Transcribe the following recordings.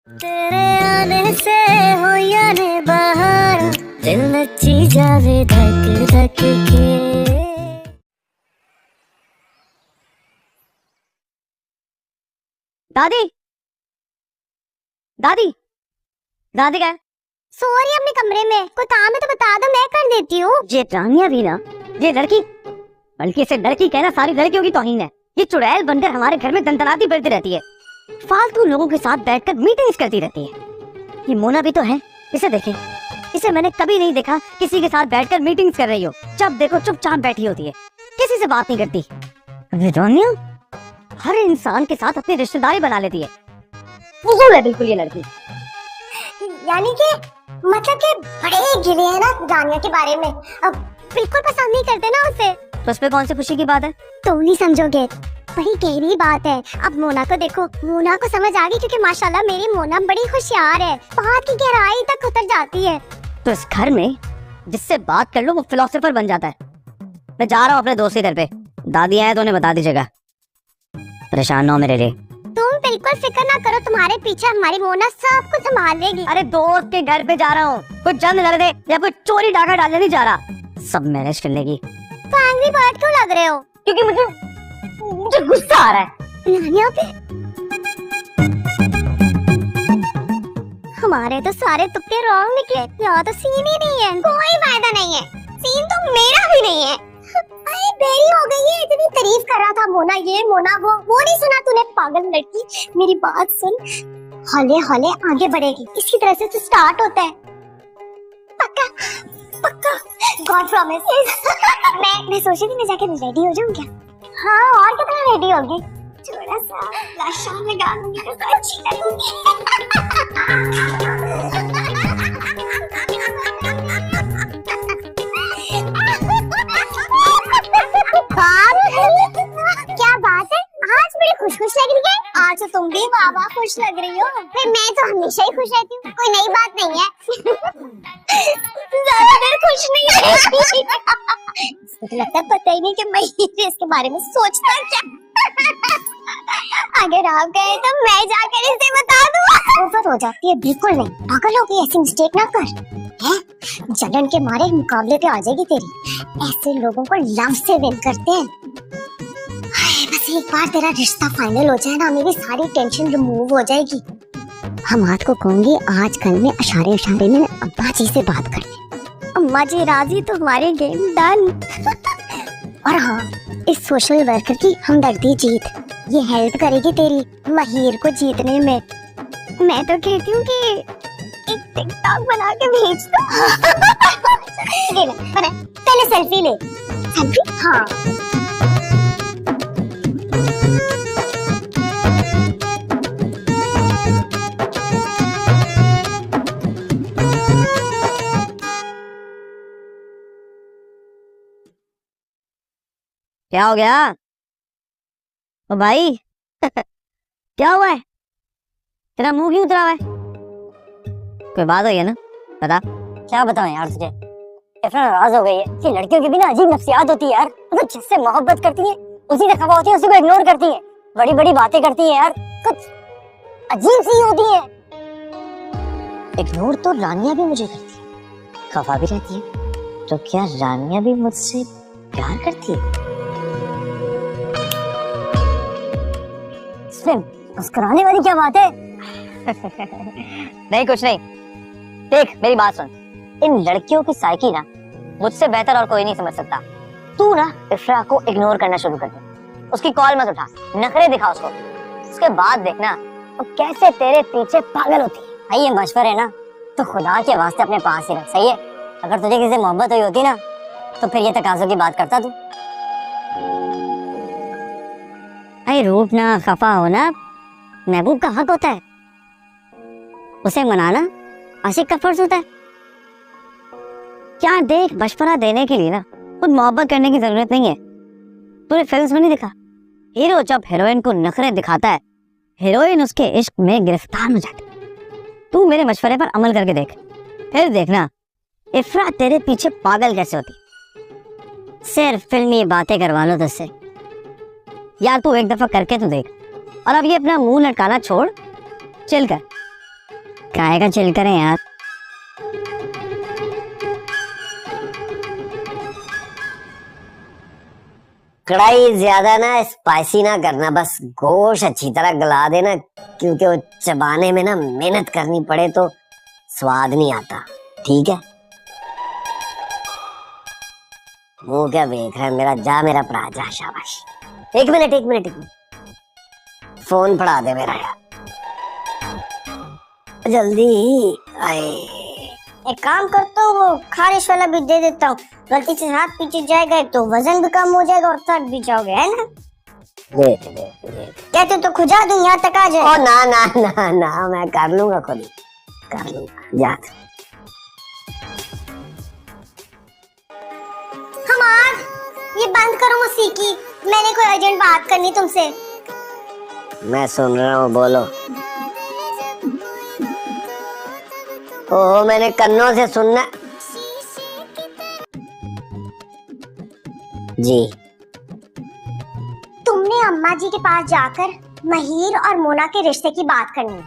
तेरे आने से हो या ने बाहर, दिल नची जावे धक धक के। दादी, दादी, दादी क्या? सो रही है अपने कमरे में। कोई काम है तो बता दो, मैं कर देती हूँ। ये रानिया भी ना, ये लड़की, बल्कि इसे लड़की कहना सारी लड़कियों की तौहीन है। ये चुड़ैल बनकर हमारे घर में दंदनाती फिरती रहती है, फालतू लोगों के साथ बैठकर मीटिंग्स करती रहती है। ये मोना भी तो है, इसे देखें, इसे मैंने कभी नहीं देखा किसी के साथ बैठकर मीटिंग्स कर रही हो। जब देखो चुपचाप बैठी होती है, किसी से बात नहीं करती। रानिया हर इंसान के साथ अपनी रिश्तेदारी बना लेती है। फजूल है बिल्कुल ये लड़की। यानी कि मतलब कि बड़े गिले हैं ना रानिया के बारे में, अब बिल्कुल पसंद नहीं करते ना उसे। तो उस पे कौन सी खुशी की बात है? तुम नहीं समझोगे, बड़ी गहरी बात है। अब मोना को देखो, मोना को समझ आ गई, क्योंकि माशाल्लाह मेरी मोना बड़ी होशियार है, बात की गहराई तक उतर जाती है। तो इस घर में जिससे बात कर लो वो फिलोसोफर बन जाता है। मैं जा रहा हूँ अपने दोस्त के घर पे, दादी आए तो उन्हें बता दीजिएगा। परेशान ना हो मेरे लिए। तुम बिल्कुल फिक्र ना करो, तुम्हारे पीछे हमारी मोना सब कुछ संभाल लेगी। अरे दोस्त के घर पे जा रहा हूँ, कुछ जंग लग दे या कोई चोरी डाका डालने नहीं जा रहा, सब मैनेज कर लेगी। तो एंग्री बर्ड क्यों लग रहे हो? क्योंकि मुझे गुस्सा आ रहा है रानिया पे। हमारे तो सारे तुक्के रॉन्ग निकले, यहाँ तो सीन ही नहीं है। कोई फायदा नहीं है, सीन तो मेरा भी नहीं है। अरे बेरी हो गई है, इतनी तारीफ कर रहा था मोना ये मोना वो नहीं सुना तूने? पागल लड़की, मेरी बात सुन, हौले हौले आगे बढ़ेगी, इसकी तरह से तो स्टार्ट होता है। पक्का पक्का, गॉड प्रॉमिस। मैं सोच रही थी मैं जाके रेडी हो जाऊं क्या? हाँ, और कितना रेडी होगी, थोड़ा सा लाशा लगा लूंगी तो अच्छी लगूंगी। क्या बात है, आज बड़ी खुश खुश लग रही है। आज तो तुम भी वाह खुश लग रही हो। फिर मैं तो हमेशा ही खुश रहती हूँ, कोई नई बात नहीं है। ज्यादा देर खुश नहीं रहती। मुझे लगता है पता ही नहीं कि मैं इसके बारे में सोचता क्या। अगर आप गए तो मैं जाकर इसे बता दूँ। ओवर हो जाती है, बिल्कुल नहीं, पागल हो गई, ऐसी मिस्टेक ना कर। है जलन के मारे मुकाबले पे आ जाएगी तेरी। ऐसे लोगों को लव से विन करते हैं। बस एक बार तेरा रिश्ता फाइनल हो जाए ना, मेरी सारी टेंशन रिमूव हो जाएगी। हम आज को कहूंगी, आज कल में इशारे इशारे में अब्बा जी से बात कर ले। अम्मा जी राजी तो हमारी गेम डन। और हाँ, इस सोशल वर्कर की हमदर्दी जीत, ये हेल्प करेगी तेरी महिर को जीतने में। मैं तो कहती हूँ कि एक टिकटॉक बना के भेज दो। ले ले, बना, पहले सेल्फी ले। सेल्फी? हाँ। क्या हो गया ओ भाई? क्या हुआ है, तेरा मुंह क्यों उतरा हुआ है? कोई बात हुई है ना, बता। क्या बताऊं यार तुझे, इतना नाराज हो गई है कि लड़कियों की भी ना अजीब नफ्सियात होती है यार। मतलब जिससे मोहब्बत करती है उसी से खफा होती है, उसी को इग्नोर करती है, बड़ी बड़ी बातें करती है यार, कुछ अजीब सी होती है। इग्नोर तो रानिया भी मुझे करती है, खफा भी रहती है। तो क्या रानिया भी मुझसे प्यार करती है? इसमें मुस्कुराने वाली क्या बात है? नहीं कुछ नहीं, देख मेरी बात सुन, इन लड़कियों की साइकी ना मुझसे बेहतर और कोई नहीं समझ सकता। तू ना इफ्रा को इग्नोर करना शुरू कर दे, उसकी कॉल मत उठा, नखरे दिखा उसको, उसके बाद देखना वो कैसे तेरे पीछे पागल होती है। भाई ये मशवरे है ना, तो खुदा के वास्ते अपने पास ही रख, सही है? अगर तुझे किसी से मोहब्बत हुई होती ना तो फिर ये तकाज़ों की बात करता तू। अरे रूप ना खफा होना महबूब का हक होता है, उसे मनाना आशिक का फर्ज होता है। क्या देख, मशवरा देने के लिए ना खुद मोहब्बत करने की जरूरत नहीं है। तूने फिल्म्स में नहीं देखा, हीरो जब हीरोइन को नखरे दिखाता है, हीरोइन उसके इश्क में गिरफ्तार हो जाती है। तू मेरे मशवरे पर अमल करके देख, फिर देखना इफ्रा तेरे पीछे पागल कैसे होती। सिर्फ फिल्मी बातें करवा लो तुझसे। यार तू एक दफा करके तो देख, और अब ये अपना मुंह लटकाना छोड़, चिल कर। काहे का चिल करें यार। कढ़ाई ज्यादा ना स्पाइसी ना करना, बस गोश्त अच्छी तरह गला देना, क्योंकि वो चबाने में ना मेहनत करनी पड़े तो स्वाद नहीं आता, ठीक है? मुंह क्या देख रहा है मेरा, जा मेरा भरा जा, शाबाश। एक मिनट फोन पड़ा दे मेरा यार, जल्दी आए। एक काम करता हूँ, वो खारिश वाला भी दे देता हूँ, गलती से हाथ पीछे जाएगा तो वजन भी कम हो जाएगा और थक भी जाओगे, है ना? दे। कहते तो खुजा दूं, यहाँ तक आ जाए। ओ ना ना ना ना, मैं कर लूंगा खुद ही, कर लूंगा, जा। हमाद, ये बंद करो मौसीकी, मैंने कोई अर्जेंट बात करनी तुमसे। मैं सुन रहा हूँ, बोलो। ओह, मैंने कन्नों से सुनना। जी। तुमने अम्मा जी के पास जाकर महिर और मोना के रिश्ते की बात करनी है।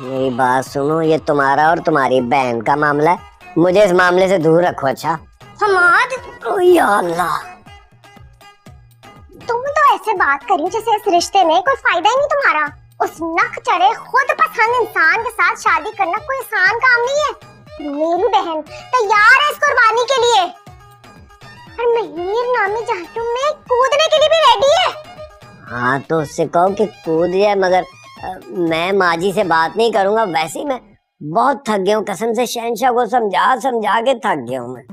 मेरी बात सुनो, ये तुम्हारा और तुम्हारी बहन का मामला है, मुझे इस मामले से दूर रखो, अच्छा? हमाद, ओ या अल्लाह, तुम तो ऐसे बात करी जैसे इस रिश्ते में कोई फायदा ही नहीं तुम्हारा। उस नख चढ़े खुद पसंद इंसान के साथ शादी करना कोई आसान काम नहीं है। मेरी बहन तैयार है इस कुर्बानी के लिए, और महिर नामी जहन्नुम में कूदने के लिए भी रेडी है। हाँ तो उससे कहो कि कूद जाए, मगर मैं माजी से बात नहीं करूंगा। वैसे ही मैं बहुत थक गया हूँ, कसम से शहंशाह को समझा समझा के थक गया हूँ मैं।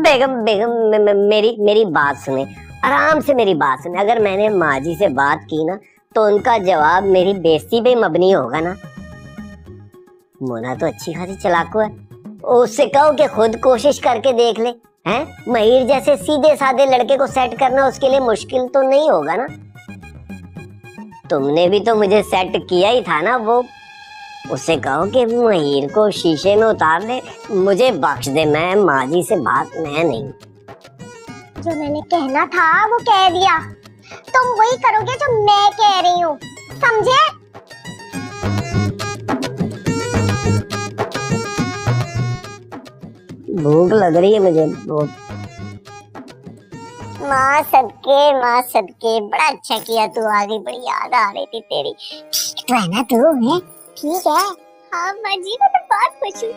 बेगम मेरी बात सुने, आराम से मेरी बात सुने। अगर मैंने माजी से बात की ना तो उनका जवाब मेरी बेइज्जती पे मबनी होगा ना। मोना तो अच्छी खासी चालाकू है, उससे कहो कि खुद कोशिश करके देख ले, हैं? महिर जैसे सीधे साधे लड़के को सेट करना उसके लिए मुश्किल तो नहीं होगा ना। तुमने भी तो मुझे सेट किया ही था ना, वो उससे कहो कि महिर को शीशे में उतार दे, मुझे बख्श दे, मैं माजी से बात मैं नहीं। जो मैंने कहना था वो कह दिया, तुम वही करोगे जो मैं कह रही हूँ, समझे? भूख लग रही है मुझे। माँ सदके बड़ा अच्छा किया तू आ गई, बड़ी याद आ रही थी तेरी। ठीक तो है ना तू? है ठीक है? हाँ माँ जी, मैं तो बहुत खुश हूँ।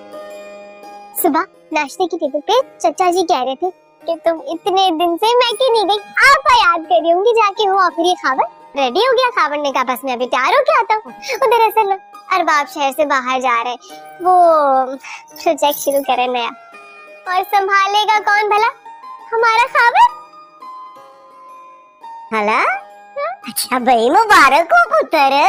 सुबह नाश्ते की टेबल पे चचा जी कह रहे थे कि तुम इतने दिन से मैं क्यों नहीं गई, आपको याद कर रही होंगी जाके हो। आखिर ये खावर रेडी हो गया? खावर ने कहा बस मैं अभी तैयार होके आता हूँ। उधर असल अरबाब शहर से बाहर जा रहे, वो प्रोजेक्ट शुरू करे नया, और संभालेगा कौन भला? हमारा खावर। हला? अच्छा भाई, मुबारक हो पुत्र।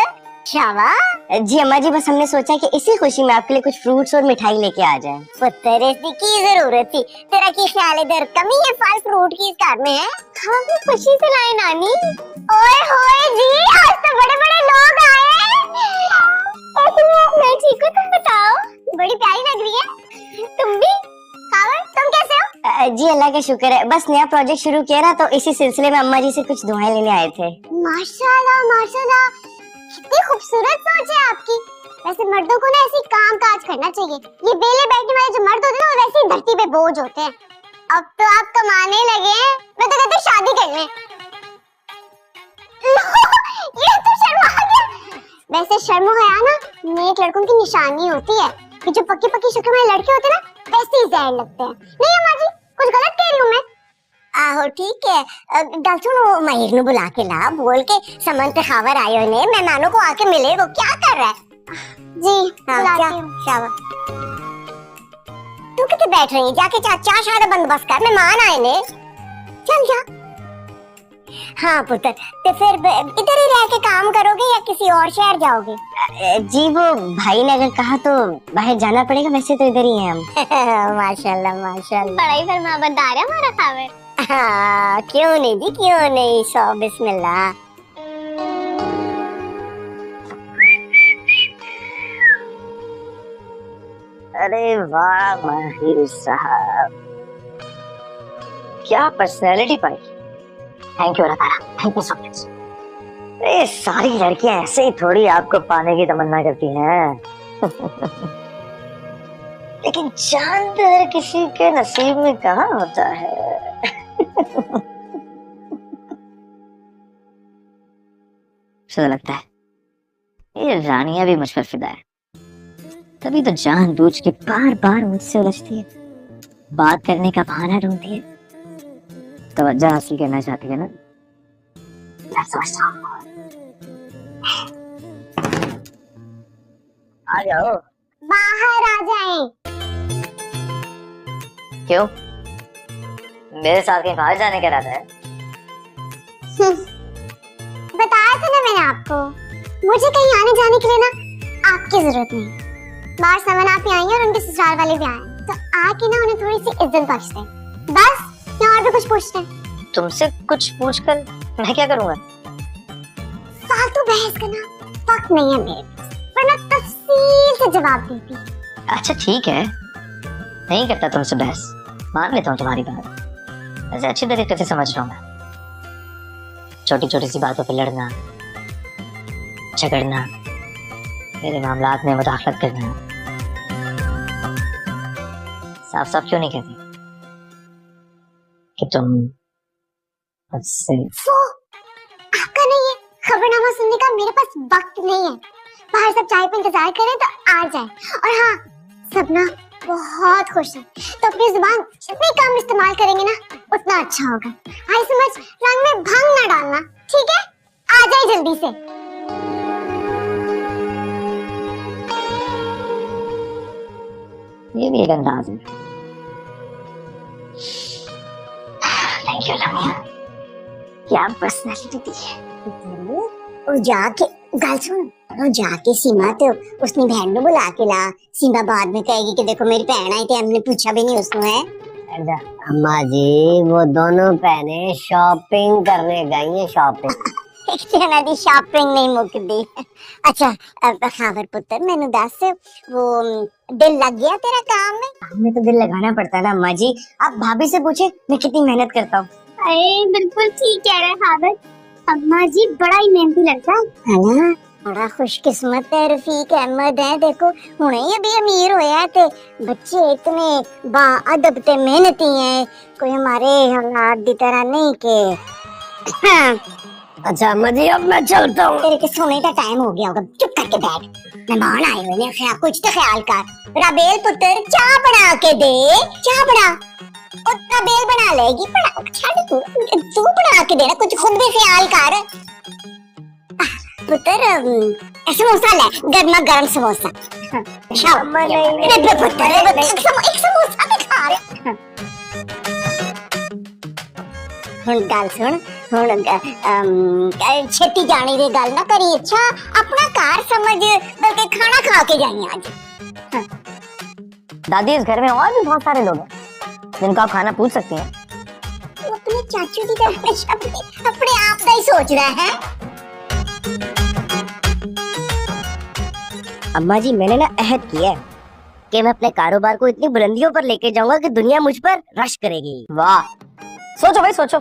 शाबाश। जी अम्मा जी, बस हमने सोचा कि इसी खुशी में आपके लिए कुछ फ्रूट्स और मिठाई लेके आ जाए। पुत्र, इसकी जरूरत थी, तेरा की ख्याल इधर कमी है फल फ्रूट की इस घर में है? हम भी खुशी से लाए नानी। ओए होए जी, आज तो बड़े बड़े लोग आए। मैं ठीक हूँ, तुम बताओ? बड़ी प्यारी लग रही है। तुम भी? खावर, तुम कैसे हो? जी अल्लाह का शुक्र है, बस नया प्रोजेक्ट शुरू किया ना, तो इसी सिलसिले में अम्मा जी से कुछ दुआएं लेने आए थे। माशाल्लाह माशाल्लाह, कितनी खूबसूरत सोच है आपकी। वैसे मर्दों को ना ऐसी काम काज करना चाहिए। ये बेले बैठने वाले जो मर्द होते हैं ना, वैसे ही धरती पे बोझ होते हैं। अब तो आप कमाने लगे हैं, मैं तो कहती हूँ शादी कर लें। ये तो शर्मा गया। वैसे शर्म हया ना नेक लड़कों की निशानी होती है, कि जो पक्की पक्की शक्ल वाले लड़के होते हैं ना वैसे ही जहर लगते हैं। नहीं अम्मा जी, कुछ गलत कह रही हूँ मैं? आहो ठीक है, गल सुनो, महिर नु बुला के ला, बोल के समंत खावर आयो ने मेहमानों को आके मिले। वो क्या कर रहा है? जी बुलाती हूं। शाबाश। तू कितने बैठ रही है? जाके चाचा शायद बंदोबस्त कर, मेहमान आए ने। चल जा। हाँ पुत्र, तो फिर इधर ही रह के काम करोगे या किसी और शहर जाओगे? जी वो भाई ने अगर कहा तो बाहर जाना पड़ेगा, वैसे तो इधर ही हैं हम। माशाल्लाह माशाल्लाह, बड़ा ही फरमाबरदार है हमारा खावर। हाँ क्यों नहीं जी, क्यों नहीं। सो बिस्मिल्लाह। अरे वाह महिर साहब, क्या पर्सनैलिटी पाई। थैंक यू अदाकारा, थैंक यू सो मच। अरे सारी लड़कियां ऐसे ही थोड़ी आपको पाने की तमन्ना करती हैं। लेकिन चांद हर किसी के नसीब में कहाँ होता है। मुझे लगता है ये रानियां भी मुझ पर फिदा है, तभी तो जानबूझ के बार बार मुझसे उलझती है, बात करने का बहाना ढूंढती है, तवज्जो हासिल करना चाहती है ना। आ जाओ। बाहर आ जाए। क्यों, मेरे साथ कहीं बाहर जाने का इरादा है? बताया था ना मैंने आपको, मुझे कहीं आने जाने के लिए ना आपकी जरूरत नहीं। बाहर समन आप ही आई हैं और उनके ससुराल वाले भी आए, तो आके ना उन्हें थोड़ी सी इज्जत बख्श दें बस। या और भी कुछ पूछते हैं? तुमसे कुछ पूछकर मैं क्या करूंगा? फालतू बहस करना वक्त नहीं है मेरे पास, वरना तफसील से जवाब देती। अच्छा ठीक है, नहीं करता तुमसे बहस, मान लेता हूँ तुम्हारी बात। वैसे अच्छी तरीके से समझ रहा हूँ मैं। छोटी छोटी सी बातों पे लड़ना, झगड़ना, मेरे मामलात में मुदाखलत करना, साफ साफ क्यों नहीं कहती कि तुम मुझसे? वो आपका नहीं है, खबरनामा सुनने का मेरे पास वक्त नहीं है। बाहर सब चाय पे इंतजार करें तो आ जाए। और हाँ, सब ना बहुत खुश है, तो अपनी जुबान जितनी कम इस्तेमाल करेंगे ना उतना अच्छा होगा। आई समझ, रंग में भंग ना डालना, ठीक है? आ जाए जल्दी से। ये भी एक अंदाज है। थैंक यू लम्या, क्या पर्सनैलिटी दी है। और जाके गल सुन, और जाके सीमा तो उसने बहन को बुला के ला। सीमा बाद में कहेगी कि देखो मेरी बहन आई थी, हमने पूछा भी नहीं उसको है। अम्मा जी, वो दोनों बहनें शॉपिंग करने गई हैं, शॉपिंग। दी शॉपिंग नहीं मुकदी। अच्छा खावर पुत्र, मैंने दस, वो दिल लग गया तेरा काम में? हमें तो दिल लगाना पड़ता है ना अम्मा जी। आप भाभी से पूछे मैं कितनी मेहनत करता हूँ। अरे बिल्कुल ठीक कह रहे खावर, अम्मा जी बड़ा ही मेहनती लड़का है ना। बड़ा खुशकिस्मत है रफीक अहमद है। देखो हुणे ही अभी अमीर होया है, ते बच्चे इतने बाअदब ते मेहनती हैं, कोई हमारे औलाद दी तरह नहीं के। अच्छा अम्मा जी, अब मैं चलता हूँ। तेरे के सोने का टाइम हो गया होगा, चुप करके बैठ। मेहमान आए हुए हैं, ख्याल कुछ तो ख्याल कर। राबेल पुत्र चाय बना के दे, चाय बना। और राबेल बना लेगी, बना छाड़ तू बना के देना, कुछ खुद भी ख्याल कर। पुत्र समोसा ले, गर्मा गर्म समोसा। पुत्र एक समोसा भी खा ले। हुण गल सुन, हुण छेती जाने की गल ना करी। अच्छा अपना कार समझ, बल्कि खाना खा के जाइए आज। दादी, इस घर में और भी बहुत सारे लोग हैं जिनका आप खाना पूछ सकती हैं। वो अपने चाचू की तरह अपने आप का ही सोच रहा है। अम्मा जी, मैंने ना अहद किया है कि मैं अपने कारोबार को इतनी बुलंदियों पर लेके जाऊंगा कि दुनिया मुझ पर रश करेगी। वाह, सोचो भाई सोचो,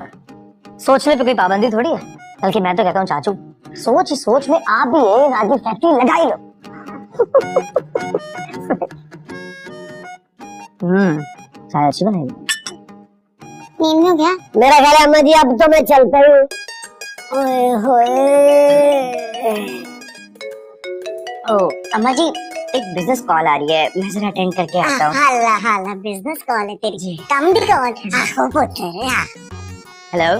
सोचने पे कोई पाबंदी थोड़ी है। बल्कि मैं तो कहता हूँ चाचू, सोच ही सोच में आप भी एक आधी फैक्ट्री लगा ही लो। शायद अच्छी बनाएगी। नींद में हो गया? मेरा ख्याल है अम्मा जी अब तो मैं चलता हूँ। ओए होए। ओ अम्मा जी, एक बिजनेस कॉल आ रही है, मैं जरा अटेंड करके आता हूँ। हाला हाला बिजनेस कॉल है तेरी, कम भी कॉल। आहो पुत्र, हेलो,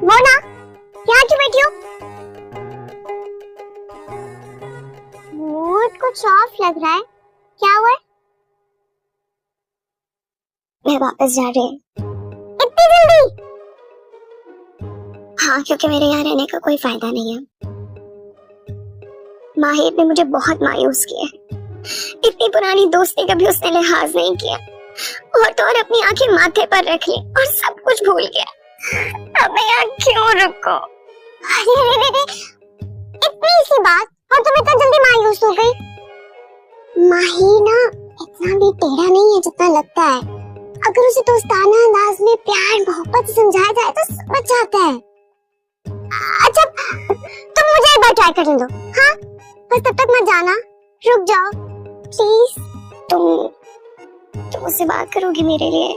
मोना यहाँ क्यों बैठी हो? मूड कुछ ऑफ लग रहा है, क्या हुआ है? मैं वापस जा रही हूँ। इतनी हाँ, क्योंकि मेरे यहाँ रहने का कोई फायदा नहीं है। माहिर ने मुझे बहुत मायूस किया है। इतनी पुरानी दोस्ती का भी उसने लिहाज नहीं किया, और तो और अपनी आंखें माथे पर रख ली और सब कुछ भूल गया। अब मैं यहाँ क्यों रुको? अरे इतनी सी बात और तुम इतना जल्दी मायूस हो गई? माही ना इतना भी टेढ़ा नहीं है जितना लगता है। अगर उसे दोस्ताना अंदाज में प्यार मोहब्बत से समझाया जाए तो समझ जाता है। अच्छा तुम मुझे एक बार ट्राई करने दो, हाँ? बस तब तक मत जाना, रुक जाओ प्लीज। तुम उससे बात करोगी मेरे लिए?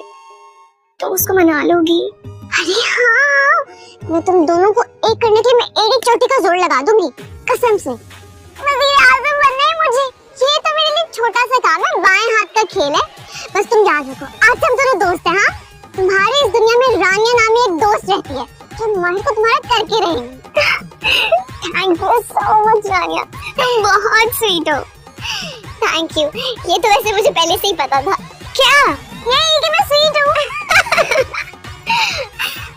तुम उसको मना लोगी? अरे हाँ, मैं तुम दोनों को एक करने के लिए मैं एक चोटी का जोर लगा दूंगी, कसम से। वज़ीर आज़म बनना है मुझे। ये तो मेरे लिए छोटा सा काम है, बाएं हाथ का खेल है। बस तुम याद रखो, आज से हम दोनों दोस्त हैं। हाँ, तुम्हारी इस दुनिया में रानिया नामी एक दोस्त रहती है जो माहिर को तुम्हारा करके रहेगी। थैंक यू सो मच रानिया, तुम बहुत स्वीट हो। Thank you. ये तो वैसे मुझे पहले से ही पता था। क्या? यही कि मैं स्वीट हूँ।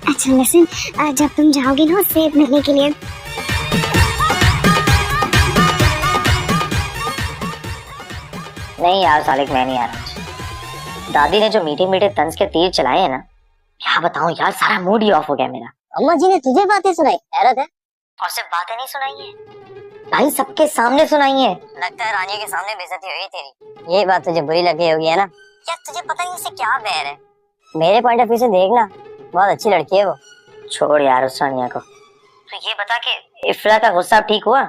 अच्छा लिसन, जब तुम जाओगी ना उससे मिलने के लिए, नहीं यार सालिक, मैं नहीं आ रहा। दादी ने जो मीठे मीठे तंज के तीर चलाए हैं ना, क्या बताऊं यार, सारा मूड ही ऑफ हो गया मेरा। अम्मा जी ने तुझे बातें सुनाई? हैरत है। और सिर्फ बातें नहीं सुनाई है भाई, सबके सामने सुनाई है। लगता है रानी के सामने बेइज्जती हुई तेरी। ये बात तुझे बुरी लगी होगी है ना? यार तुझे पता नहीं इससे क्या बैर है। मेरे पॉइंट ऑफ व्यू से देखना, बहुत अच्छी लड़की है वो। छोड़ यार उस रानिया को। तो ये बता के इफ्रा का गुस्सा ठीक हुआ?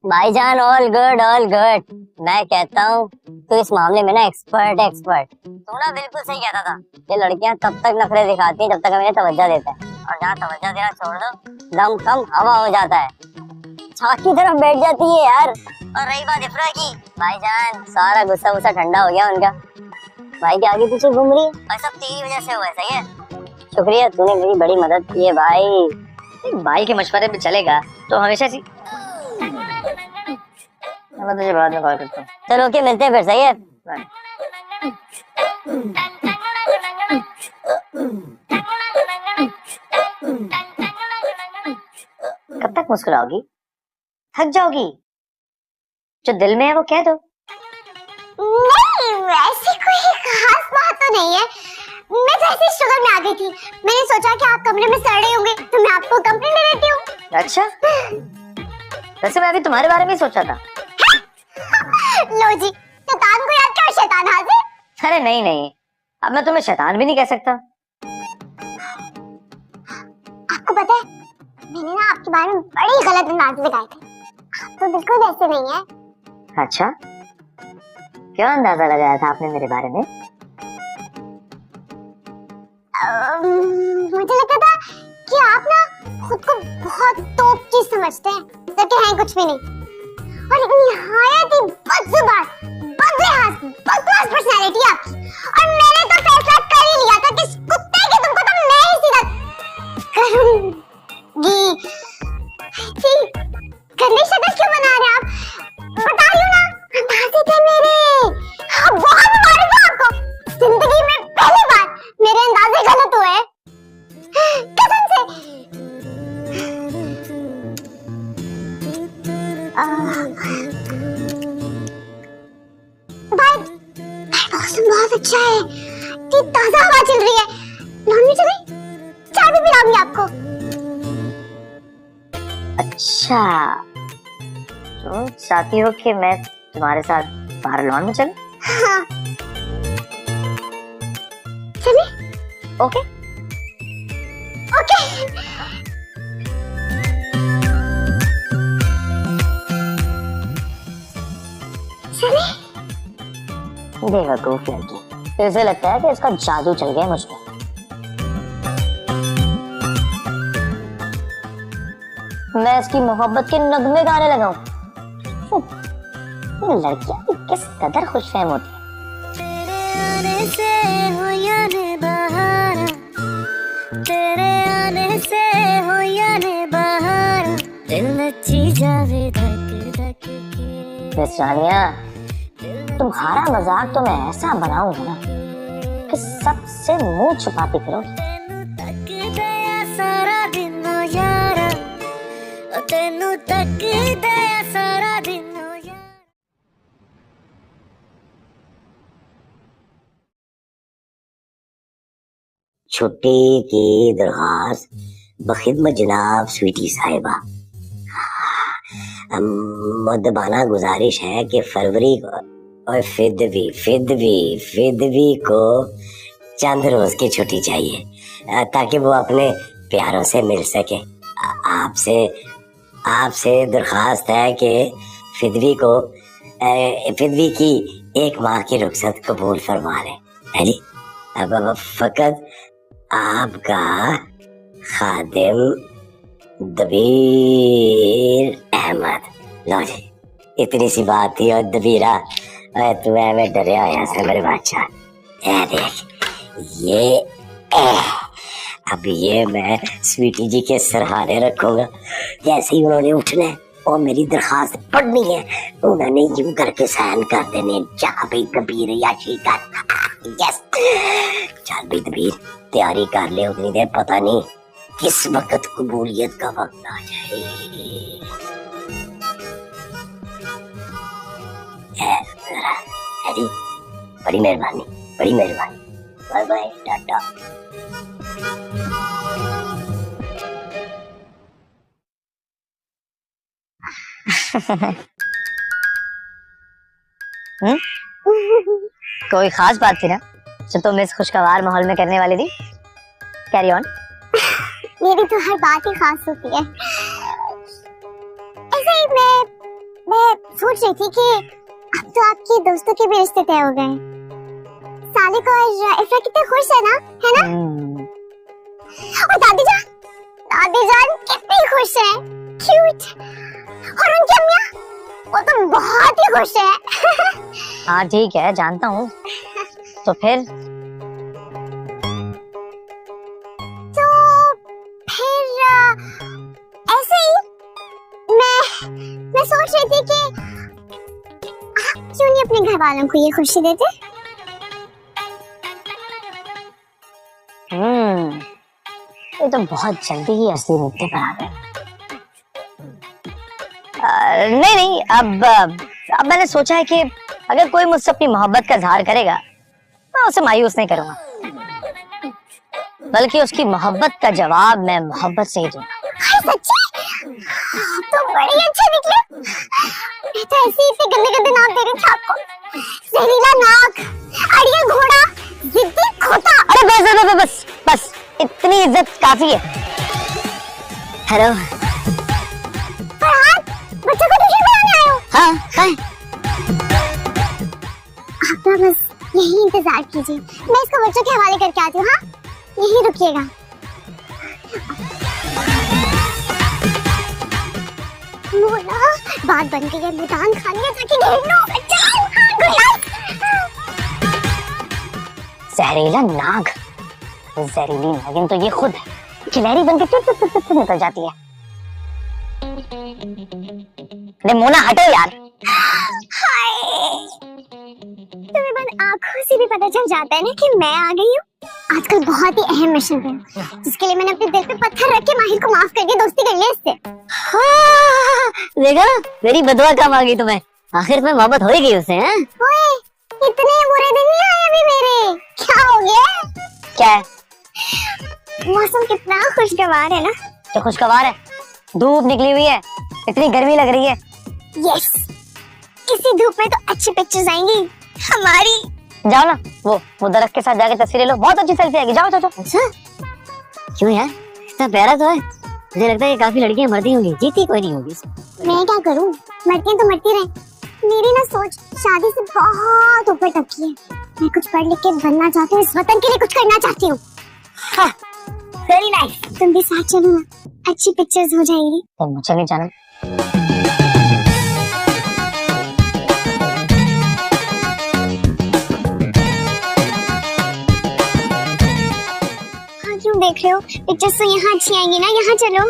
भाईजान ऑल गुड ऑल गुड। मैं कहता हूँ तो इस मामले में ना एक्सपर्ट है, एक्सपर्ट। तू ना बिल्कुल सही कहता था। ये लड़कियां तब तक नखरे दिखाती हैं जब तक हमें तवज्जो देता है, और जहाँ तवज्जो देना छोड़ दो, दम कम हवा हो जाता है, छाक की तरफ बैठ जाती है यार। और रही बात इफ्रा की, भाईजान सारा गुस्सा वुस्सा ठंडा हो गया उनका। भाई के आगे पीछे घूम रही है और सब तेरी वजह से हुआ है। सही है, शुक्रिया, तूने मेरी बड़ी मदद की है भाई। भाई के मशवरे पे चलेगा तो हमेशा सी। मैं तुझे बाद में कॉल करता हूँ। चलो ओके, मिलते हैं फिर। सही है, कब तक मुस्कुराओगी? थक जाओगी? जो दिल में है वो कह दो। नहीं, वैसी कोई खास बात तो नहीं है। मैं तो ऐसे शुगर में आ गई थी। मैंने सोचा कि आप कमरे में सड़ रहे होंगे तो मैं आपको कंपनी में देती हूँ। अच्छा, वैसे मैं अभी तुम्हारे बारे में ही सोचा था। लो जी, शैतान को याद क्या, शैतान हाजिर। अरे नहीं नहीं, अब मैं तुम्हें शैतान भी नहीं कह सकता। आपको पता है, मैंने ना आपके बारे में बड़ी गलत अंदाज लगाए थे। आप तो बिल्कुल वैसे नहीं है। अच्छा, क्या अंदाजा लगाया था आपने मेरे बारे में? मुझे लगा था कि आप ना खुद को बहुत टॉप चीज समझते हैं, जबकि हैं कुछ भी नहीं। और निहायत ही बदजुबान, बदलिहाज, बदमाश पर्सनालिटी आपकी। और मैंने तो फैसला कर ही लिया था कि इस कुत्ते के तुमको तो मैं ही सीधा करूंगी। गंदी शक्ल क्यों बना रहे आप? बता रही हूँ ना, अंदाजे थे मेरे। हाँ, बहुत मुबारक हो आपको। जिंदगी में पहली बार मेरे अंदाजे गलत हुए, कसम से। भाई मौसम बहुत अच्छा है, कि ताजा हवा चल रही है। लॉन में चले, चाय भी पिलाऊंगी आपको। अच्छा, तुम चाहती हो कि मैं तुम्हारे साथ बाहर लॉन में चलूं? हाँ, चले। Okay okay. चले। बेवकूफ लड़की, ऐसे लगता है कि इसका जादू चल गया मुझ पे। मैं इसकी मोहब्बत के नगमे गाने लगाऊं। लड़कियां भी किस कदर खुशफहम होती है। तेरे आने से हो याने बहारा, तेरे आने से हो याने बहारा, दिल नची जावे धक धक के। मिस रानिया, तुम्हारा मजाक तो मैं ऐसा बनाऊंगा ना कि सबसे मुंह छुपाती फिरोगी। तेनू तक दया सारा दिन तेनू तक दे सारा दिन छुट्टी की दरखास्त बखिदमत जनाब स्वीटी साहिबा। मुद्दबाना गुजारिश है कि फरवरी को और फिदवी को चंद रोज की छुट्टी चाहिए ताकि वो अपने प्यारों से मिल सके। आपसे दरखास्त है कि फिदवी की 1 माह की रुखसत कबूल फरमा लें। है जी, अब फकत आपका खादिम दबीर अहमद। लो जी, इतनी सी बात थी। और दबीरा तू मैं डरिया होया से मेरे बादशाह। देख अब ये मैं स्वीटी जी के सरहाने रखूंगा। जैसे ही उन्होंने उठना है और मेरी दरखास्त पढ़नी है, उन्होंने यूं करके साइन कर देने, जा भाई दबीर याशी कर। यस, चल भाई दबीर तैयारी कर ले, उतनी देर पता नहीं किस वक्त कबूलियत का वक्त आ जाए। बड़ी मेहरबानी, बड़ी मेहरबानी। Bye bye, tata. कोई खास बात थी ना जो तुम इस खुशगवार माहौल में करने वाली थी? Carry on. मेरी तो हर बात ही खास होती है। ऐसे ही मैं सोच रही थी कि अब तो आपके दोस्तों के भी रिश्ते तय हो गए। सालिक और इफ्रा कितने खुश है ना, है ना? और दादी जान कितनी खुश है, क्यूट। और उनकी अम्मियाँ, वो तो बहुत ही खुश है। हाँ ठीक है, जानता हूँ। तो फिर ऐसे ही मैं सोच रही थी कि आप क्यों नहीं अपने घर वालों को ये खुशी देते? ये तो बहुत जल्दी ही असली मुद्दे पर आ गए। नहीं, अब मैंने सोचा है कि अगर कोई मुझसे अपनी मोहब्बत का इजहार करेगा, मैं उसे मायूस नहीं करूंगा, बल्कि उसकी मोहब्बत का जवाब मैं मोहब्बत से ही दूंगा। सच्ची? तो बड़ी अच्छे निकले। मैं तो ऐसे ही इतने गंदे नाम दे रही थी आपको। जहरीला नाक, अड़ियल घोड़ा, जिद्दी खोता। अरे बस इतनी इज्जत काफी है। हेलो फरहाद, बच्चों को ट्यूशन पढ़ाने आए हो? हाँ, आप ना बस यही इंतजार कीजिए, मैं इसको बच्चों के हवाले करके आती हूँ। हाँ, यही रुकिएगा। मोना, बात बन गई है, मैदान खाली है, जाके घेर लो। जहरीला नाग, जहरीली नागिन तो ये खुद है, खिलाड़ी बनके चुप निकल जाती है। अरे मोना हटो यार। हाय, तुम्हें बस आंखों से भी पता चल जाता है ना कि मैं आ गई हूँ। आजकल बहुत ही अहम मिशन पे हूँ, जिसके लिए मैंने अपने दिल पे पत्थर रख के माहिर को माफ करके दोस्ती कर लिया इससे। देखा, मेरी बदुआ काम आ गई तुम्हें। आखिर में मोहब्बत हो ही गई उससे, हैं? ओए, इतने बुरे दिन नहीं आए अभी मेरे। क्या हो गया? क्या है? मौसम कितना खुशगवार है ना। तो खुशगवार है, धूप निकली हुई है, इतनी गर्मी लग रही है। यस, इसी धूप में तो अच्छी पिक्चर्स आएंगी हमारी। जाओ ना, वो दरख्त के साथ जाके तस्वीरें लो, बहुत अच्छी सेल्फी आएगी। जाओ। अच्छा, क्यों यार, इतना प्यारा तो है। मुझे लगता है कि काफी लड़कियां मरती होंगी, जीती कोई नहीं होगी। मैं क्या करूं, मरती तो मरती रहे। मेरी ना सोच शादी से बहुत ऊपर तक की है। मैं कुछ पढ़ लिख के बनना चाहती हूँ, इस वतन के लिए कुछ करना चाहती हूँ। वेरी नाइस, तुम भी साथ चलो ना, अच्छी पिक्चर्स हो जाएंगी। तो मुझे नहीं जाना। हाँ, क्यों देख रहे हो? पिक्चर्स तो यहाँ अच्छी आएंगी ना, यहाँ चलो।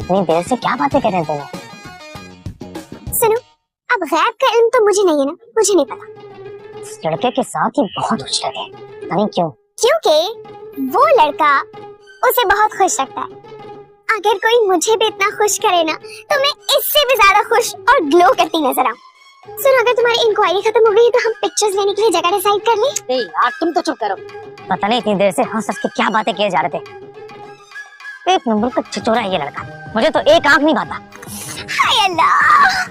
इतनी देर से क्या बातें कर रहे थे? सुनो, अब गैब का इल्म तो मुझे नहीं है ना, मुझे नहीं पता। इस लड़के के साथ ही बहुत उछल है, नहीं क्यों? क्योंकि वो लड़का उसे बहुत खुश लगता है। अगर कोई मुझे भी इतना खुश करे ना तो मैं इससे भी ज्यादा खुश और ग्लो करती नजर आऊं। सुनो, अगर तुम्हारी इंक्वायरी खत्म हो गई तो हम पिक्चर्स लेने के लिए जगह डिसाइड कर लें। नहीं यार तुम तो चुप करो। पता नहीं इतनी देर से हंस हंस के क्या बातें किए जा रहे थे। एक नंबर का छिचोरा है ये लड़का, मुझे तो एक आंख नहीं भाता। हाय अल्लाह,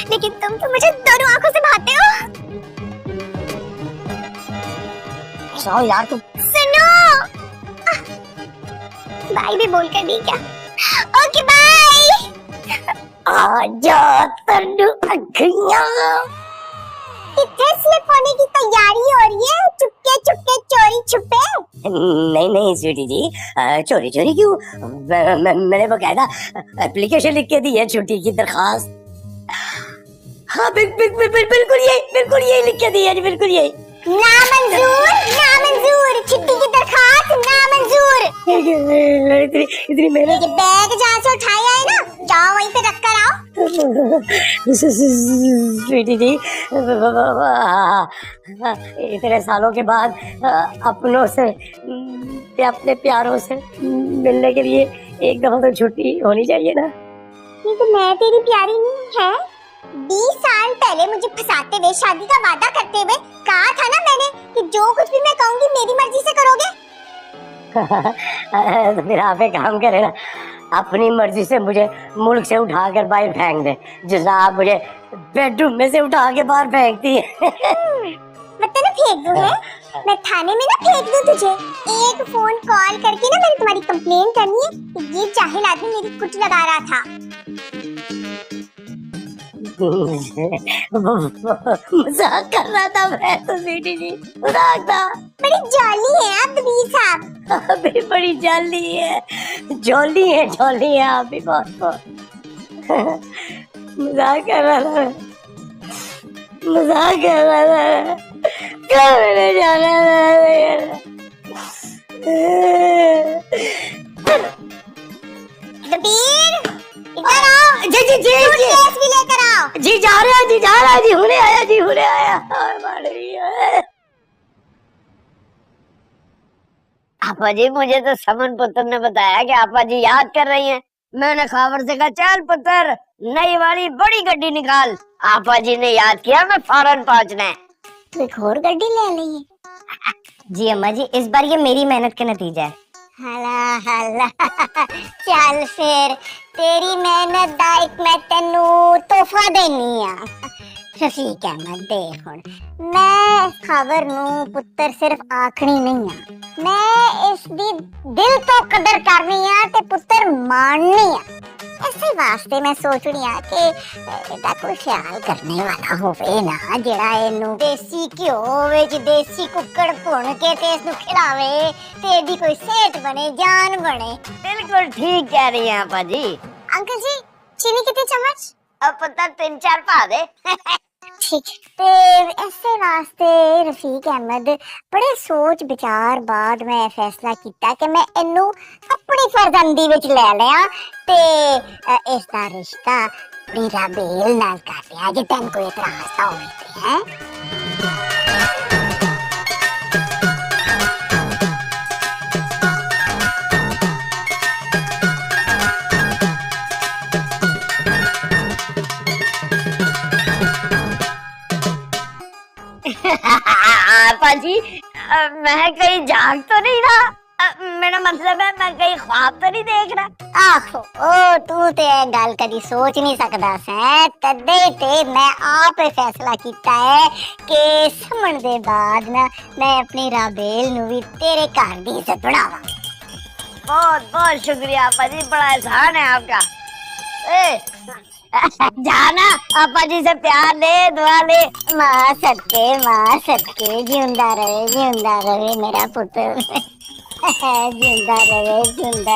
लेकिन तुम तो मुझे दोनों आंखों से भाते हो। जाओ यार तुम। सुनो, बाय भी बोल कर दी क्या? Okay bye. आजा तन्नू अखियां। कितने स्लिप होने की तैयारी हो रही है? चुपके चुपके चोरी छुपे? नहीं स्वीटी जी, चोरी चोरी क्यों? मैंने बकायदा एप्लीकेशन लिख के दी है छुट्टी की दरखास्त। हाँ बिल्कुल यही लिख के दी है जी, बिल्कुल यही। नामंजूर, छुट्टी की दरखास्त नामंजूर। इतनी मेहनत। ये बैग जहाँ से उठाया है ना, जाओ वहीं पे रख कर आओ। स्वीटी जी, इतने सालों के बाद अपनों से, अपने प्यारों से मिलने के लिए एक दफा तो छुट्टी होनी चाहिए ना। ये तो मैं तेरी प्यारी नहीं है। 20 साल पहले मुझे फंसाते हुए, शादी का वादा करते हुए कहा था ना मैंने कि जो कुछ भी मैं कहूंगी मेरी मर्जी से करोगे। तो फिर आप एक काम करें ना, अपनी मर्जी से मुझे मुल्क से उठाकर बाहर फेंक दे, जिससे आप मुझे बेडरूम में से उठा के बाहर फेंकती है। मतलब ना फेंक दूं है? मैं थाने में ना फेंक दूं तुझे। एक फोन कॉल करके ना मैंने तुम्हारी कंप्लेन करनी है कि ये जाहिल आदमी मेरी कुट लगा रहा था। मजाक कर रहा था मैं तो स्वीटी जी, मजाक था। बड़ी जॉली है आप दबीर साहब। अभी बड़ी जल्दी है, जॉली है आप भी बहुत। मजाक कर रहा था, मजाक कर रहा था। कब मैंने जाना था? दबीर, इधर आओ। जी जी जी जी भी लेकर आओ। जी जा रहा है जी, हुने आया। आपा जी, मुझे तो समन पुत्र ने बताया कि आपा जी याद कर रही हैं। मैंने खबर से कहा चल पुत्र, नई वाली बड़ी गड्डी निकाल। आपा जी ने याद किया मैं फौरन पहुंचना है। तो एक और गड्डी ले ली। जी अम्मा जी, इस बार ये मेरी मेहनत का नतीजा है। हला चल फिर तेरी मेहनत दा एक मैं तेनू तोहफा देनी आ। रफीक अहमद देख हुण, मैं इस खबर नू पुत्र सिर्फ आखनी नहीं आ, मैं इसदी दिल तो कदर करनी आ ते पुत्र माननी आ। इसे वास्ते मैं सोच रही आ कि एदा कोई ख्याल करने वाला होवे ना, जेड़ा इनू देसी घ्यो विच देसी कुक्कड़ भुन के ते इसनू खिलावे ते एदी कोई सेहत बने, जान बने। बिल्कुल ठीक कह रही हैं आपा जी। अंकल जी, चीनी कितनी चम्मच? अब पुत्र 3-4 पा दे। ठीक। ते ऐसे वास्ते रफीक अहमद बड़े सोच विचार बाद मैं फैसला किया कि मैं इनू अपनी फरजंदी विच ले लिया ते इसदा रिश्ता अपनी राबेल नाल कर दिया, जे तैन कोई इतराज ना होवे ते है। आपा जी, मैं कहीं जाग तो नहीं रहा? मेरा मतलब है मैं कहीं ख्वाब तो नहीं देख रहा? आखो ओ तू ते गल कदी सोच नहीं सकदा सै, तदे ते मैं आप फैसला किया है कि समण दे बाद ना मैं अपनी राबेल नू भी तेरे घर दी इज्जत बढ़ावा। बहुत बहुत शुक्रिया आपा जी, बड़ा एहसान है आपका। जाना आपा जी से प्यार ले, दुआ ले। माँ सदके जिंदा रहे मेरा पुत्र। जिंदा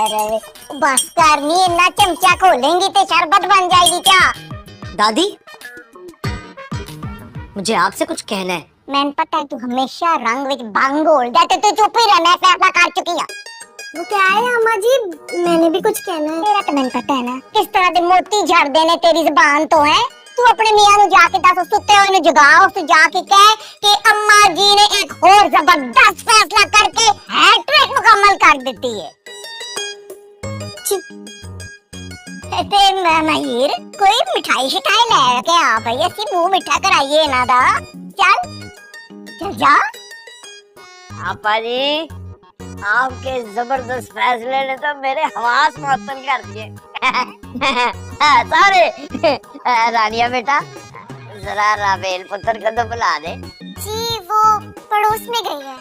रहे। बस करनी इतना चमचा खोलेंगी तो शरबत बन जाएगी क्या? दादी, मुझे आपसे कुछ कहना है। मैंने पता है तू हमेशा रंग विच भंग घोल जाते, तू चुप ही रहना, फैसला कर चुकी है। वो क्या है अम्मा जी, मैंने भी कुछ कहना है। तेरा तो मैंने पता है ना किस तरह दे मोती झड़ देने तेरी जुबान तो है। तू अपने मियां नु जाके दस, सुते हुए नु जगाओ, उससे जाके कह कि अम्मा जी ने एक और जबरदस्त फैसला करके हैट्रिक मुकम्मल कर देती है। मयूर कोई मिठाई शिठाई लेके आ भाई, ऐसी मुंह मिठा कराइए ना दा। चल चल जा। आपा जी, आपके जबरदस्त फैसले ने तो मेरे हवास मुअत्तल कर दिए। सारे रानिया बेटा, जरा राबेल पुत्र को तो बुला दे। जी वो पड़ोस में गई है।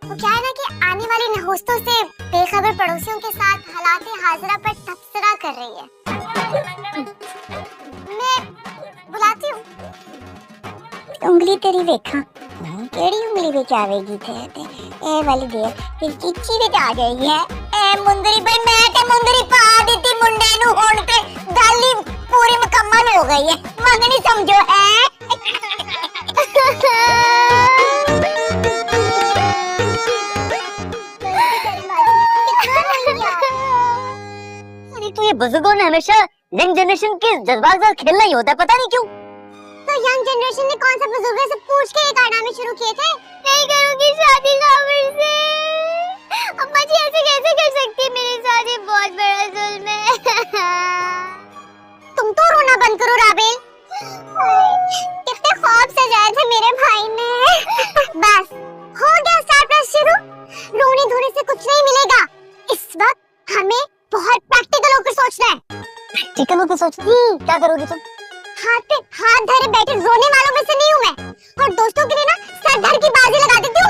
वो क्या है ना कि आने वाली नहोस्तों से बेखबर पड़ोसियों के साथ हालात हाजरा पर तबसरा कर रही है। मैं बुलाती हूँ। उंगली तेरी देखा, केड़ी उंगली पे क्या वेगी थे ए वाली दे फिर किच्ची पे आ गई है। ए मुंदरी भाई, मैं ते मुंदरी पा दी मुंडे नु, हुण ते गल ही पूरी मुकम्मल हो गई है। मंगनी समझो है। तो ये बुजुर्गों ने हमेशा यंग जनरेशन के जज्बात के साथ खेलना ही होता है, पता नहीं क्यों। तो यंग जनरेशन ने कौन सा बुजुर्ग से पूछ के ये कारनामे शुरू किए थे? नहीं करूंगी शादी काबिल से। अम्मा जी ऐसे कैसे कर सकती है मेरे साथ, ये बहुत बड़ा जुल्म है। तुम तो रोना बंद करो राबेल। कितने ख्वाब सजाए थे मेरे भाई ने। बस हो गया सरप्राइज शुरू। रोने धोने से कुछ नहीं मिलेगा। इस वक्त हमें बहुत प्रैक्टिकल होकर सोचना है। प्रैक्टिकल होकर सोचना? क्या करोगी तुम? हाथ पे हाथ धरे बैठे रोने वालों में से नहीं हूँ मैं, और दोस्तों के लिए ना सर धर की बाजी लगा देती हूँ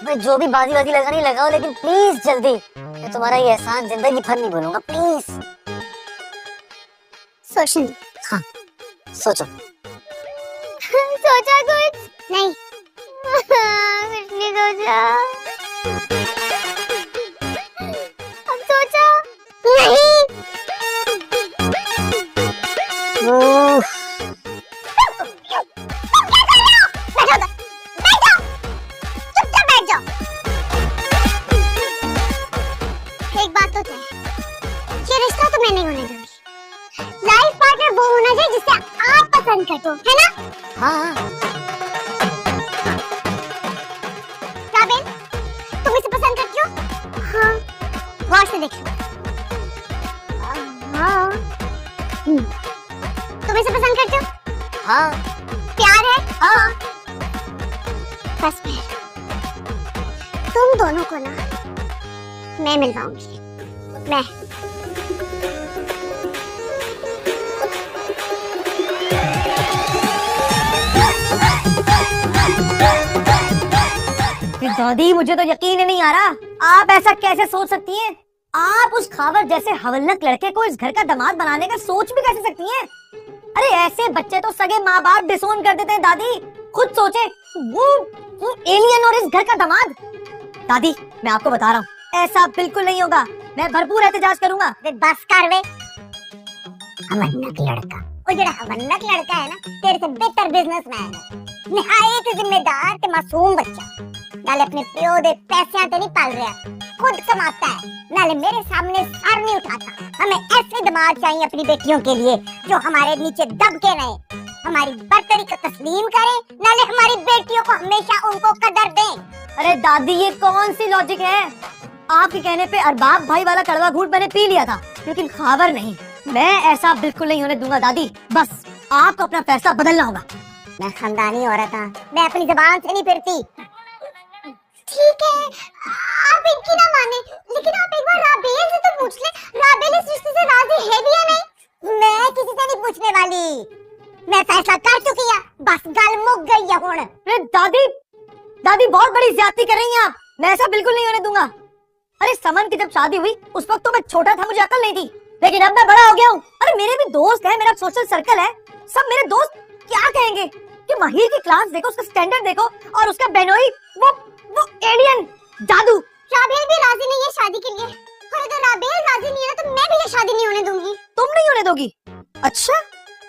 मैं। जो भी बाजी लगानी लगाओ, लेकिन प्लीज जल्दी। मैं तुम्हारा ये एहसान जिंदगी भर नहीं भूलूंगा, प्लीज। सोचन। हाँ सोचो। सोचा कुछ नहीं। कुछ नहीं सोचा। अब सोचा नहीं। एक बात तो तय, ये रिश्ता तो मैं नहीं होने दूंगी। लाइफ पार्टनर वो होना चाहिए जिसे आप पसंद करते हो, है ना? हाँ। राबेल, तुम इसे पसंद करती हो? हाँ। गौर से देखो। हाँ। तुम इसे पसंद करते हो? हाँ। प्यार है? हाँ। बस फिर तुम दोनों को ना मैं मिलवाऊंगी। मैं दादी, मुझे तो यकीन ही नहीं आ रहा, आप ऐसा कैसे सोच सकती हैं? आप उस खावर जैसे हवलनक लड़के को इस घर का दामाद बनाने का सोच भी कैसे सकती हैं? अरे ऐसे बच्चे तो सगे माँ बाप डिसोन कर देते हैं दादी। खुद सोचे, वो एलियन और इस घर का दामाद। दादी मैं आपको बता रहा हूँ, ऐसा बिल्कुल नहीं होगा। मैं भरपूर एहतजाज करूंगा। बस कर वे। हवलनक लड़का, वो जो हवलनक लड़का है ना, तेरे से बेहतर बिजनेसमैन है। निहायत जिम्मेदार ते मासूम बच्चा। नाले अपने प्यो दे पैसे ते नहीं पाल रहा, खुद कमाता है। नाले मेरे सामने सर नहीं उठाता। हमें ऐसे दामाद चाहिए अपनी बेटियों के लिए जो हमारे नीचे दब के रहे, हमारी बर्तरी को तस्लीम करे, नाले हमारी बेटियों को हमेशा उनको कदर दे। अरे दादी, ये कौन सी लॉजिक है? आपके कहने पे अरबाब भाई वाला कड़वा घूंट मैंने पी लिया था, लेकिन खावर नहीं। मैं ऐसा बिल्कुल नहीं होने दूंगा दादी। बस आपको अपना फैसला बदलना होगा। मैं खानदानी औरत हूँ, मैं अपनी जुबान से नहीं फिरती। ठीक है, आप इनकी ना माने, लेकिन आप एक बार राबेल से तो पूछ ले, राबेल इस रिश्ते से राजी है भी या नहीं? मैं किसी से नहीं पूछने वाली, मैं फैसला कर चुकी है। बस गल मुक गई है हुण। अरे दादी, दादी बहुत बड़ी ज्यादती कर रही हैं आप। मैं ऐसा बिल्कुल नहीं होने दूंगा। अरे समन की जब शादी हुई उस वक्त तो मैं छोटा था, मुझे अकल नहीं थी, लेकिन अब मैं बड़ा हो गया हूँ। अरे मेरे भी दोस्त हैं, मेरा सोशल सर्कल है। सब मेरे दोस्त क्या कहेंगे कि माहिर की क्लास देखो, उसका स्टैंडर्ड देखो, और उसका बेनोई वो एलियन जादू। राबेल भी राजी नहीं है शादी के लिए, और अगर राबेल राजी नहीं है ना तो मैं भी ये शादी नहीं होने दूंगी। तुम नहीं होने दोगी? अच्छा,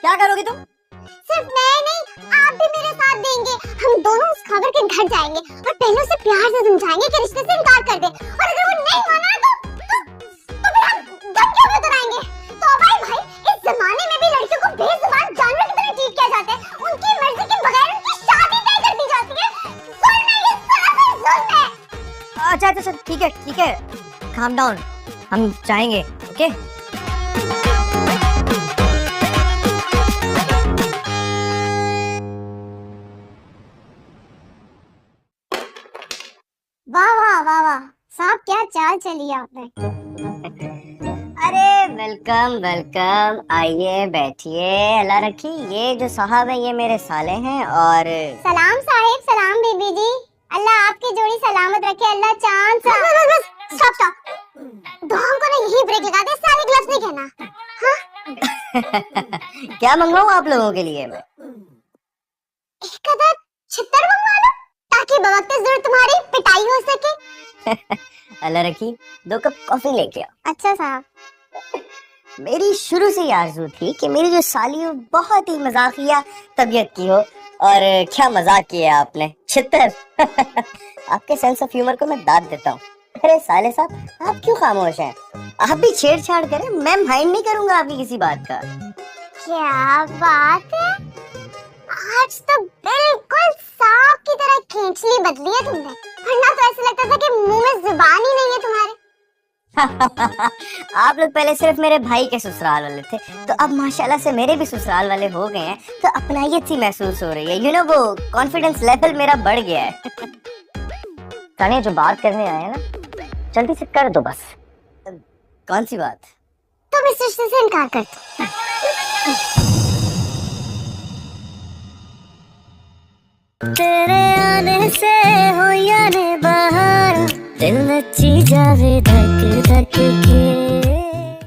क्या करोगी तुम? सिर्फ मैं नहीं, आप भी मेरे साथ देंगे। हम दोनों उस खबर के घर जाएंगे और पहले उसे प्यार से समझाएंगे कि रिश्ते से इनकार कर दे, और अगर वो नहीं माना तो फिर हम गम क्यों बताएंगे? तो भाई इस जमाने में भी लड़कियों को बेजुबान जानवर की तरह ट्रीट किया जाता है। उनकी मर्जी के बगैर उनकी शादी तय कर दी जाती है। जुल्म है, ये सरासर जुल्म है। अच्छा ठीक है, काम डाउन, हम जाएंगे। ओके वाह वाह वाह वाह साहब, क्या चाल चली आपने। अरे वेलकम वेलकम, आइए बैठिए। अल्लाह रखी, ये जो साहब है ये मेरे साले हैं। और सलाम साहिब, सलाम बीबी जी। अल्लाह आपकी जोड़ी सलामत रखे। अल्लाह चांद सा। स्टॉप स्टॉप, दोनों को ना यही ब्रेक लगा दे, सारे ग्लव्स नहीं कहना। हाँ? क्या मंगवाऊं आप लोगों के लिए मैं? एक अदर छितर मंगवा लो ताकि बवक्ते जरूर तुम्हारी पिटाई हो सके। अल्लाह रखी, 2 कप कॉफी लेके आओ। अच्छा साहब। मेरी शुरू से ही आरज़ू थी कि मेरी जो साली हो बहुत ही मजाकिया तबीयत की हो। और क्या मजाक किया आपने, छितर। आपके सेंस ऑफ ह्यूमर को मैं दाद देता हूँ। अरे साले साहब, आप क्यों खामोश हैं? आप भी छेड़छाड़ करें, मैं माइंड नहीं करूंगा आपकी किसी बात का। क्या बात है, आज तो बिल्कुल सांप की तरह खींचली बदली है तुमने, वरना तो ऐसा लगता था कि मुंह में जुबान ही नहीं है तुम्हारे। आप लोग पहले सिर्फ मेरे भाई के ससुराल वाले थे, तो अब माशाल्लाह से मेरे भी ससुराल वाले हो गए हैं, तो अपनायत सी महसूस हो रही है। यू नो, वो कॉन्फिडेंस लेवल मेरा बढ़ गया है। तानिया, जो बात करने आए हैं ना, जल्दी से कर दो बस। कौन सी बात? तुम इस रिश्ते से इनकार कर दो। तेरे आने से हो याने बहार, दिल नची जावे धक धक